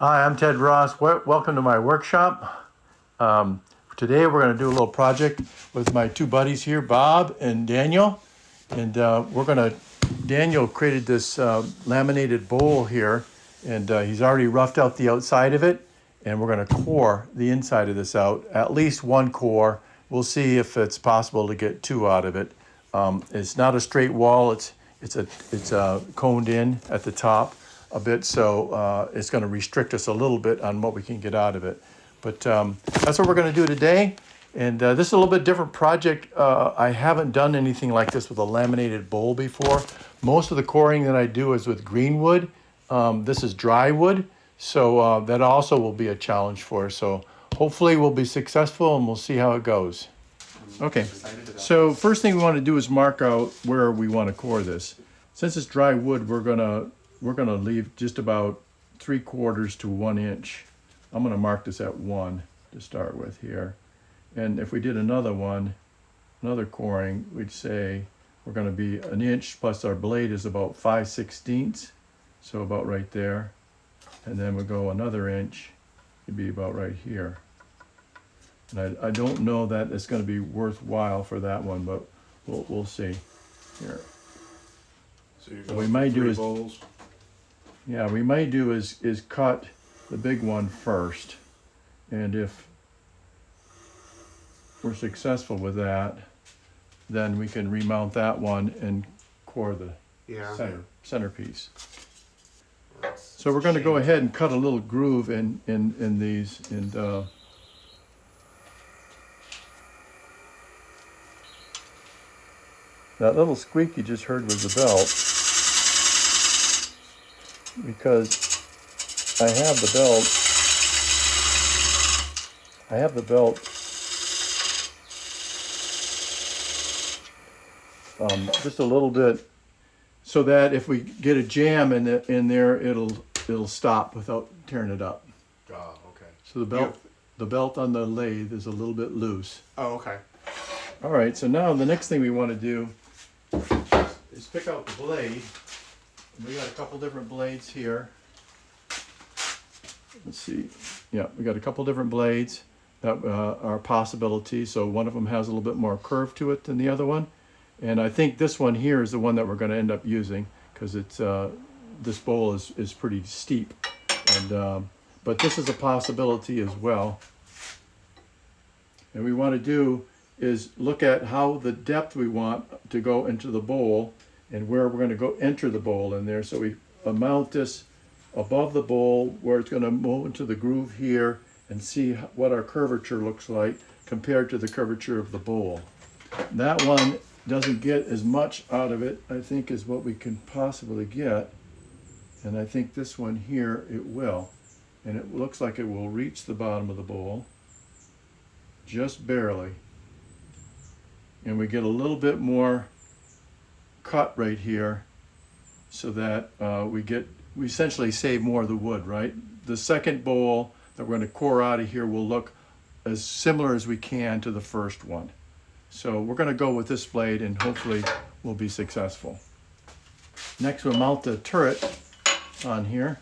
Hi, I'm Ted Ross. Welcome to my workshop. Today we're going to do a little project with my two buddies here, Bob and Daniel. And Daniel created this laminated bowl here, and he's already roughed out the outside of it. And we're going to core the inside of this out, at least one core. We'll see if it's possible to get two out of it. It's not a straight wall. It's coned in at the top a bit, so it's going to restrict us a little bit on what we can get out of it. But that's what we're going to do today. And this is a little bit different project. I haven't done anything like this with a laminated bowl before. Most of the coring that I do is with green wood. This is dry wood, so that also will be a challenge for us. So hopefully we'll be successful, and we'll see how it goes. Okay, so first thing we want to do is mark out where we want to core this. Since it's dry wood, we're gonna leave just about 3/4 to 1 inch. I'm gonna mark this at 1 to start with here. And if we did another coring, we'd say we're gonna be 1 inch plus our blade is about 5/16, so about right there. And then we go another inch, it'd be about right here. And I don't know that it's gonna be worthwhile for that one, but we'll see here. So you're What we might do is bowls. Yeah, we might do is cut the big one first, and if we're successful with that, then we can remount that one and core the centerpiece. So we're going to go ahead and cut a little groove in these, and that little squeak you just heard was the belt, because I have the belt just a little bit, so that if we get a jam in there, it'll stop without tearing it up. Oh, okay. So the belt on the lathe is a little bit loose. Oh, okay. All right, so now the next thing we want to do is pick out the blade. We got a couple different blades here. Let's see. Yeah, we got a couple different blades that are possibilities. So one of them has a little bit more curve to it than the other one. And I think this one here is the one that we're going to end up using, because it's this bowl is pretty steep. And but this is a possibility as well. And we want to do is look at how the depth we want to go into the bowl, and where we're going to go enter the bowl in there. So we mount this above the bowl where it's going to move into the groove here, and see what our curvature looks like compared to the curvature of the bowl. That one doesn't get as much out of it, I think, as what we can possibly get. And I think this one here, it will. And it looks like it will reach the bottom of the bowl, just barely. And we get a little bit more cut right here, so that we essentially save more of the wood, right? The second bowl that we're going to core out of here will look as similar as we can to the first one. So we're going to go with this blade, and hopefully we'll be successful. Next, we'll mount the turret on here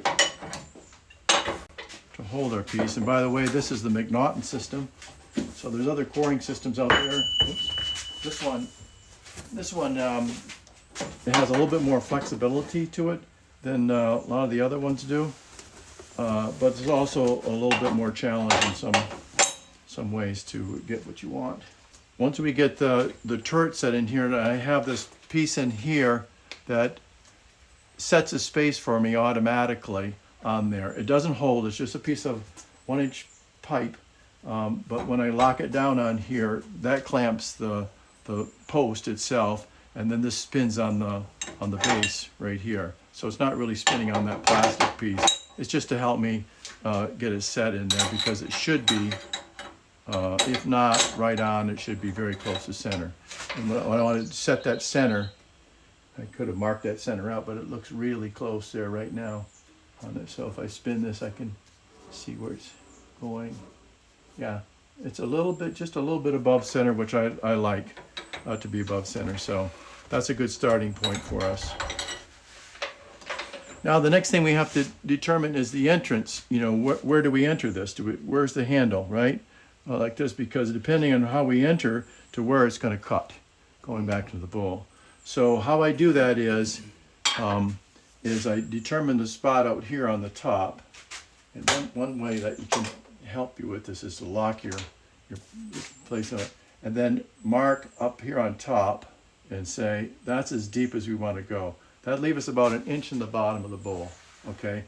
to hold our piece. And by the way, this is the McNaughton system. So there's other coring systems out there. Oops. This one it has a little bit more flexibility to it than a lot of the other ones do, but there's also a little bit more challenge in some ways to get what you want. Once we get the turret set in here, and I have this piece in here that sets a space for me automatically on there. It doesn't hold, it's just a piece of 1 inch pipe, but when I lock it down on here, that clamps the post itself, and then this spins on the base right here. So it's not really spinning on that plastic piece. It's just to help me get it set in there, because it should be, if not right on, it should be very close to center. And when I want to set that center, I could have marked that center out, but it looks really close there right now on it. So if I spin this, I can see where it's going. Yeah, it's just a little bit above center, which I like to be above center. So that's a good starting point for us. Now the next thing we have to determine is the entrance. You know, where do we enter this? Where's the handle, right? Like this, because depending on how we enter to where it's going to cut, going back to the bowl. So how I do that is I determine the spot out here on the top. And one way that you can help you with this is to lock your place on it. And then mark up here on top and say, that's as deep as we want to go. That'd leave us about 1 inch in the bottom of the bowl, okay?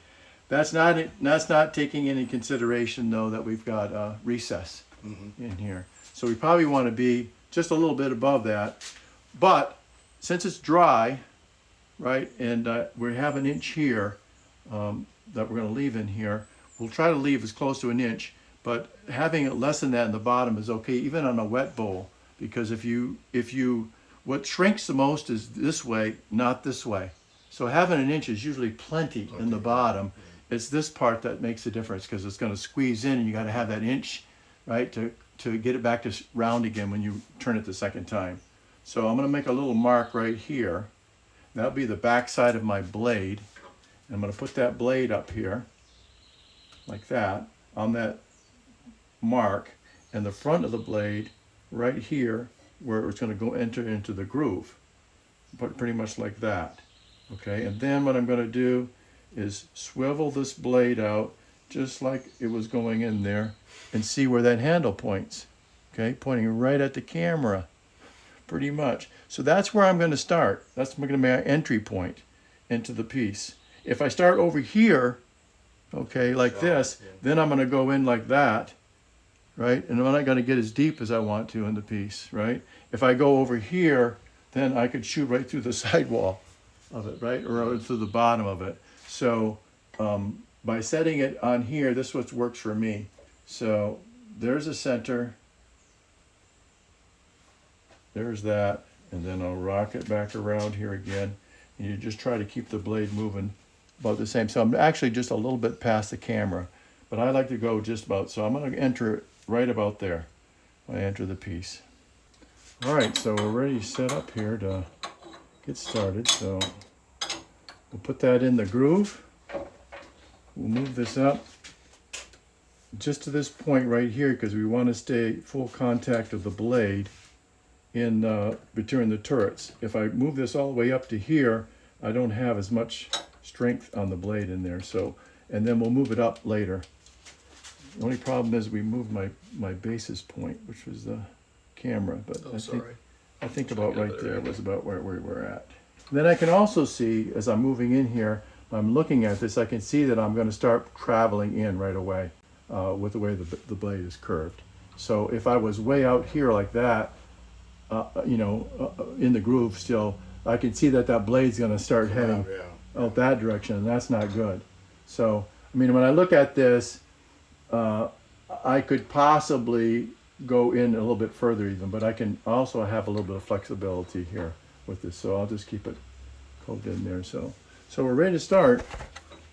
That's not taking into consideration though that we've got a recess in here. So we probably want to be just a little bit above that. But since it's dry, right, and we have 1 inch here that we're going to leave in here, we'll try to leave as close to 1 inch, but having it less than that in the bottom is okay, even on a wet bowl, because what shrinks the most is this way, not this way. So having 1 inch is usually plenty in the bottom. It's this part that makes the difference, because it's going to squeeze in, and you got to have that inch, right, to get it back to round again when you turn it the second time. So I'm going to make a little mark right here. That'll be the back side of my blade. And I'm going to put that blade up here, like that, on that mark, and the front of the blade right here, where it's going to go enter into the groove, but pretty much like that. Okay, and then what I'm going to do is swivel this blade out just like it was going in there, and see where that handle points. Okay, pointing right at the camera, pretty much. So that's where I'm going to start. That's going to be my entry point into the piece. If I start over here, okay, like this, then I'm going to go in like that, right? And I'm not going to get as deep as I want to in the piece, right? If I go over here, then I could shoot right through the sidewall of it, right? Or through the bottom of it. So by setting it on here, this is what works for me. So there's a center. There's that. And then I'll rock it back around here again. And you just try to keep the blade moving about the same. So I'm actually just a little bit past the camera, but I like to go just about, so I'm going to enter it right about there when I enter the piece. All right, so we're ready to set up here to get started. So we'll put that in the groove. We'll move this up just to this point right here, because we want to stay full contact of the blade in between the turrets. If I move this all the way up to here, I don't have as much strength on the blade in there. So, and then we'll move it up later. The only problem is we moved my basis point, which was the camera, but I think about right there was about where we were at. And then I can also see, as I'm moving in here, I'm looking at this, I can see that I'm going to start traveling in right away with the way the blade is curved. So if I was way out here like that, in the groove still, I can see that blade's going to start heading out that direction, and that's not good. So, I mean, when I look at this, I could possibly go in a little bit further even, but I can also have a little bit of flexibility here with this. So I'll just keep it closed in there. So we're ready to start.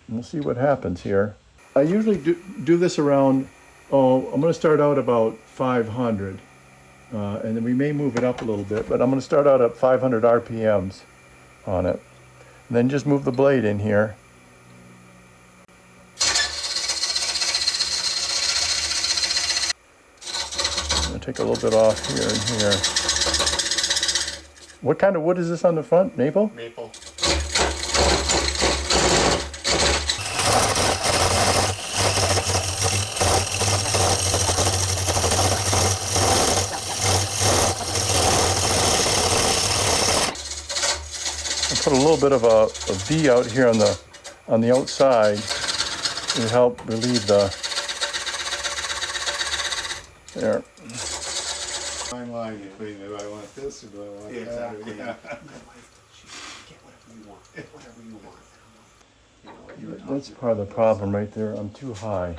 We'll see what happens here. I usually do this around, I'm going to start out about 500. And then we may move it up a little bit, but I'm going to start out at 500 RPMs on it. And then just move the blade in here. I'm going to take a little bit off here and here. What kind of wood is this on the front? Maple? Maple. Put a little bit of a V out here on the outside to help relieve the there. Fine line between, do I want this or do I want that? Exactly. Yeah. Get whatever you want. That's part of the problem right there. I'm too high.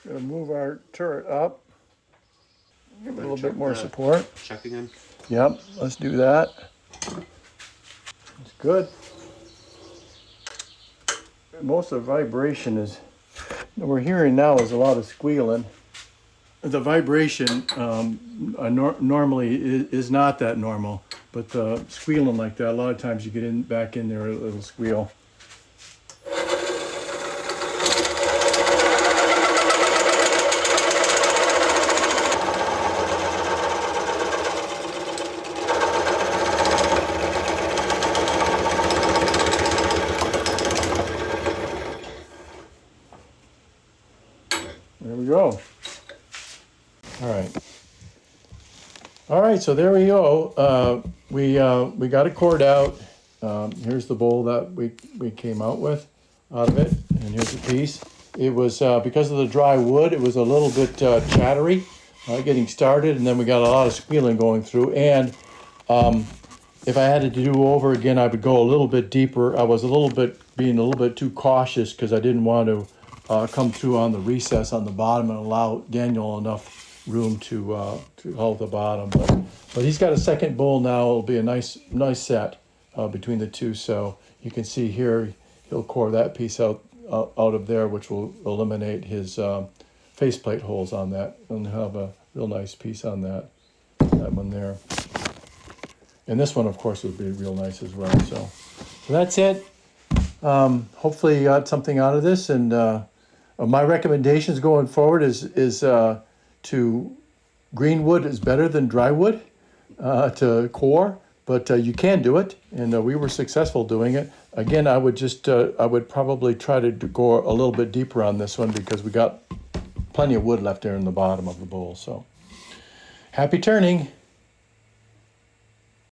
Gonna move our turret up. Give it a little bit more support. Check again. Yep, let's do that. It's good. Most of the vibration is, what we're hearing now is a lot of squealing. The vibration normally is not that normal, but the squealing like that, a lot of times you get back in there, it'll squeal. There we go. All right, so there we go. We got it cored out. Here's the bowl that we came out of it, and here's the piece. It was, because of the dry wood, it was a little bit chattery getting started, and then we got a lot of squealing going through. And if I had to do over again, I would go a little bit deeper. I was being a little bit too cautious because I didn't want to come through on the recess on the bottom and allow Daniel enough room to hold the bottom. But he's got a second bowl now. It'll be a nice set between the two. So you can see here he'll core that piece out of there, which will eliminate his faceplate holes on that, and have a real nice piece on that one there. And this one, of course, would be real nice as well. So that's it. Hopefully you got something out of this. And my recommendations going forward is to green wood is better than dry wood to core, but you can do it, and we were successful doing it. Again, I would probably try to go a little bit deeper on this one because we got plenty of wood left there in the bottom of the bowl. So happy turning.